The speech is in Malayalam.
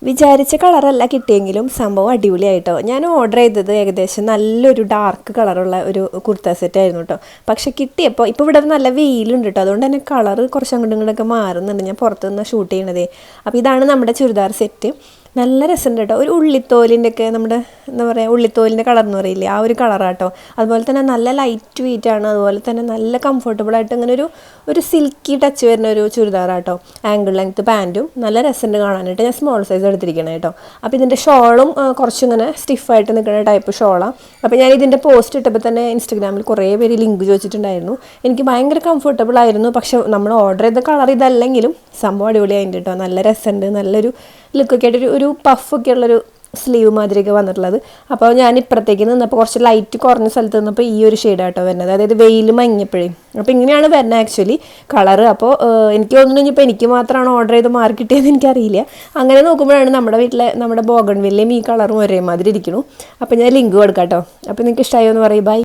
വിചാരിച്ച കളറല്ല കിട്ടിയെങ്കിലും സംഭവം അടിപൊളിയായിട്ടോ. ഞാൻ ഓർഡർ ചെയ്തത് ഏകദേശം നല്ലൊരു ഡാർക്ക് കളറുള്ള ഒരു കുർത്ത സെറ്റ് ആയിരുന്നു കേട്ടോ. പക്ഷെ കിട്ടിയപ്പോൾ ഇപ്പോൾ ഇവിടെ നല്ല വെയിലുണ്ട് കേട്ടോ, അതുകൊണ്ട് തന്നെ കളറ് കുറച്ച് അങ്ങോട്ടും ഇങ്ങോട്ടൊക്കെ മാറുന്നുണ്ട്. ഞാൻ പുറത്തു നിന്ന് ഷൂട്ട് ചെയ്യണതേ. അപ്പോൾ ഇതാണ് നമ്മുടെ ചുരിദാർ സെറ്റ്. നല്ല രസമുണ്ട് കേട്ടോ. ഒരു ഉള്ളിത്തോലിൻ്റെ ഒക്കെ നമ്മുടെ എന്താ പറയുക, ഉള്ളിത്തോലിൻ്റെ കളർ എന്ന് പറയില്ലേ, ആ ഒരു കളറാട്ടോ. അതുപോലെ തന്നെ നല്ല ലൈറ്റ് വെയിറ്റ് ആണ്. അതുപോലെ തന്നെ നല്ല കംഫർട്ടബിൾ ആയിട്ട് ഇങ്ങനെ ഒരു സിൽക്കി ടച്ച് വരുന്ന ഒരു ചുരിദാറാട്ടോ. ആംഗിൾ ലെങ്ത്ത് പാൻറ്റും നല്ല രസമുണ്ട് കാണാനായിട്ട്. ഞാൻ സ്മോൾ സൈസ് എടുത്തിരിക്കണം കേട്ടോ. അപ്പോൾ ഇതിൻ്റെ ഷോളും കുറച്ചിങ്ങനെ സ്റ്റിഫായിട്ട് നിൽക്കുന്ന ടൈപ്പ് ഷോളാണ്. അപ്പോൾ ഞാൻ ഇതിൻ്റെ പോസ്റ്റ് ഇട്ടപ്പോൾ തന്നെ ഇൻസ്റ്റഗ്രാമിൽ കുറേ പേര് ലിങ്ക് ചോദിച്ചിട്ടുണ്ടായിരുന്നു. എനിക്ക് ഭയങ്കര കംഫർട്ടബിൾ ആയിരുന്നു. പക്ഷെ നമ്മൾ ഓർഡർ ചെയ്ത കളർ ഇതല്ലെങ്കിലും സംഭവം അടിപൊളിയായിട്ട് കേട്ടോ. നല്ല രസമുണ്ട്, നല്ലൊരു ലുക്കൊക്കെ ആയിട്ട് ഒരു പഫൊക്കെ ഉള്ളൊരു സ്ലീവ് മാതിരിയൊക്കെ വന്നിട്ടുള്ളത്. അപ്പോൾ ഞാൻ ഇപ്പുറത്തേക്ക് നിന്നപ്പോൾ കുറച്ച് ലൈറ്റ് കുറഞ്ഞ സ്ഥലത്ത് നിന്നപ്പോൾ ഈ ഒരു ഷെയ്ഡാട്ടോ വരുന്നത്, അതായത് വെയിൽ മങ്ങിയപ്പോഴേ. അപ്പോൾ ഇങ്ങനെയാണ് വരുന്നത് ആക്ച്വലി കളറ്. അപ്പോൾ എനിക്ക് തോന്നുന്നു ഇനിയിപ്പോൾ എനിക്ക് മാത്രമാണ് ഓർഡർ ചെയ്ത് മാറി കിട്ടിയതെന്ന് എനിക്കറിയില്ല. അങ്ങനെ നോക്കുമ്പോഴാണ് നമ്മുടെ വീട്ടിലെ നമ്മുടെ ബോഗൺവില്ലയും ഈ കളറും ഒരേമാതിരി ഇരിക്കുന്നു. അപ്പോൾ ഞാൻ ലിങ്ക് കൊടുക്കാം കേട്ടോ. അപ്പോൾ നിങ്ങൾക്ക് ഇഷ്ടമായോ എന്ന് പറയും. ബൈ.